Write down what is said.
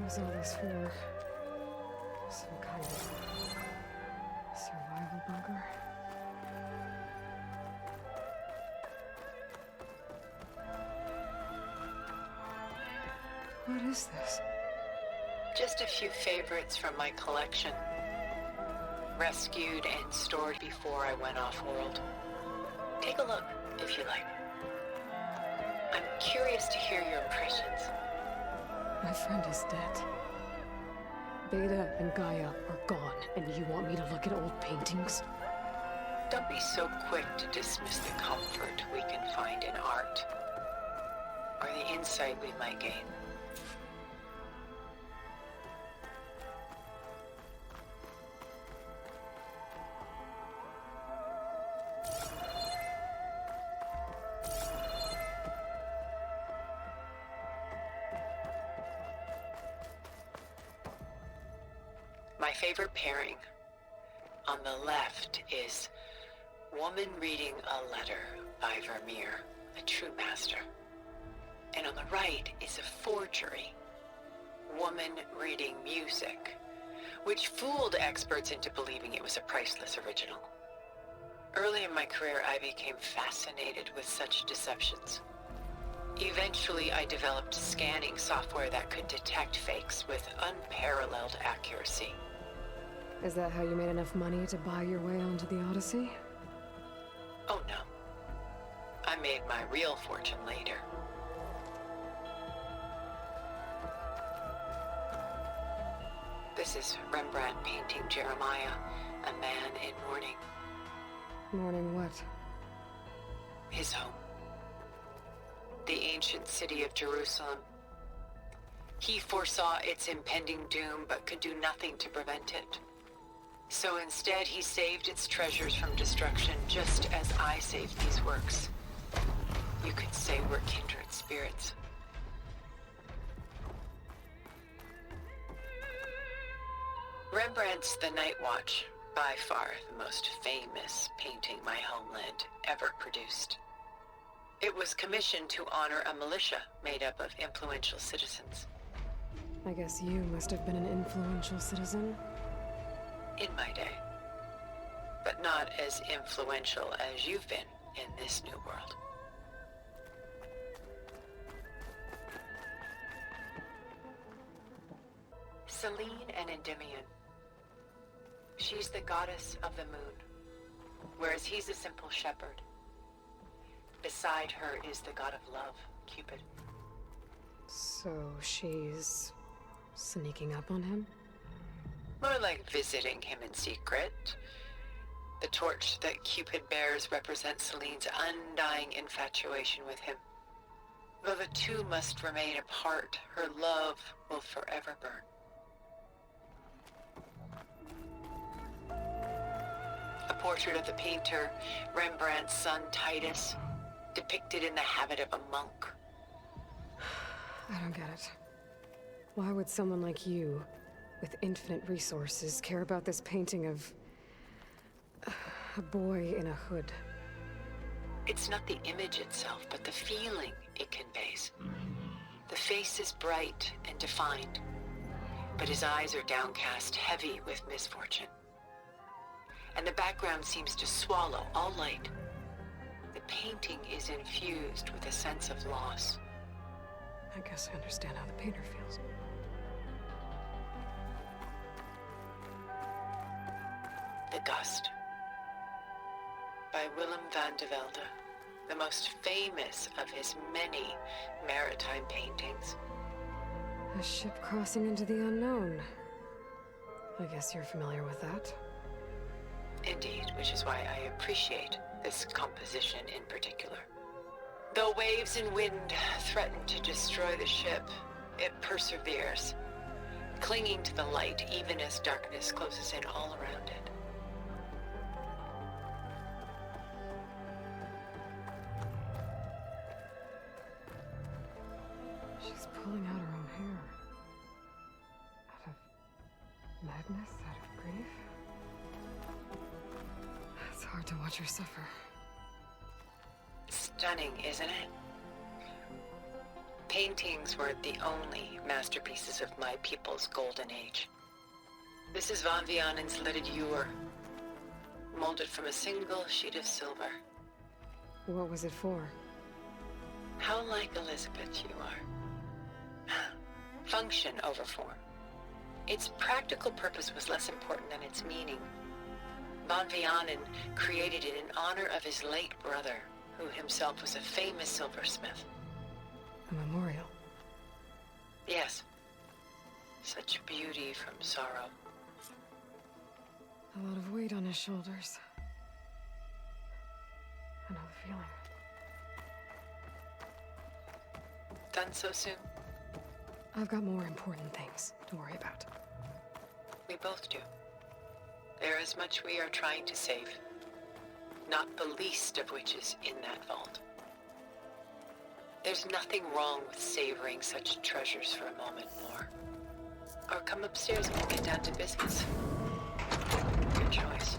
What was all this for? Some kind of survival bunker? What is this? Just a few favorites from my collection. Rescued and stored before I went off-world. Take a look, if you like. I'm curious to hear your impressions. My friend is dead. Beta and Gaia are gone, and you want me to look at old paintings? Don't be so quick to dismiss the comfort we can find in art, or the insight we might gain. My favorite pairing. On the left is woman reading a letter by Vermeer, a true master. And on the right is a forgery, woman reading music, which fooled experts into believing it was a priceless original. Early in my career, I became fascinated with such deceptions. Eventually, I developed scanning software that could detect fakes with unparalleled accuracy. Is that how you made enough money to buy your way onto the Odyssey? Oh no. I made my real fortune later. This is Rembrandt painting Jeremiah, a man in mourning. Mourning what? His home. The ancient city of Jerusalem. He foresaw its impending doom, but could do nothing to prevent it. So instead, he saved its treasures from destruction, just as I saved these works. You could say we're kindred spirits. Rembrandt's The Night Watch, by far the most famous painting my homeland ever produced. It was commissioned to honor a militia made up of influential citizens. I guess you must have been an influential citizen. In my day. But not as influential as you've been in this new world. Selene and Endymion. She's the goddess of the moon, whereas he's a simple shepherd. Beside her is the god of love, Cupid. So she's sneaking up on him? More like visiting him in secret. The torch that Cupid bears represents Selene's undying infatuation with him. Though the two must remain apart, her love will forever burn. A portrait of the painter, Rembrandt's son Titus, depicted in the habit of a monk. I don't get it. Why would someone like you, with infinite resources, care about this painting of a boy in a hood? It's not the image itself, but the feeling it conveys. The face is bright and defined, but his eyes are downcast, heavy with misfortune. And the background seems to swallow all light. The painting is infused with a sense of loss. I guess I understand how the painter feels. The Gust, by Willem van de Velde, the most famous of his many maritime paintings. A ship crossing into the unknown. I guess you're familiar with that. Indeed, which is why I appreciate this composition in particular. Though waves and wind threaten to destroy the ship, it perseveres, clinging to the light even as darkness closes in all around it. She's pulling out her own hair. Out of madness, out of grief. It's hard to watch her suffer. Stunning, isn't it? paintings weren't the only masterpieces of my people's golden age. This is Von Vianen's leaded ewer, molded from a single sheet of silver. What was it for? How like Elizabeth you are. Function over form. Its practical purpose was less important than its meaning. Von Vianen created it in honor of his late brother, who himself was a famous silversmith. A memorial. Yes. Such beauty from sorrow. A lot of weight on his shoulders. I know the feeling. Done so soon? I've got more important things to worry about. We both do. There is much we are trying to save. Not the least of which is in that vault. There's nothing wrong with savoring such treasures for a moment more. Or come upstairs and we'll get down to business. Your choice.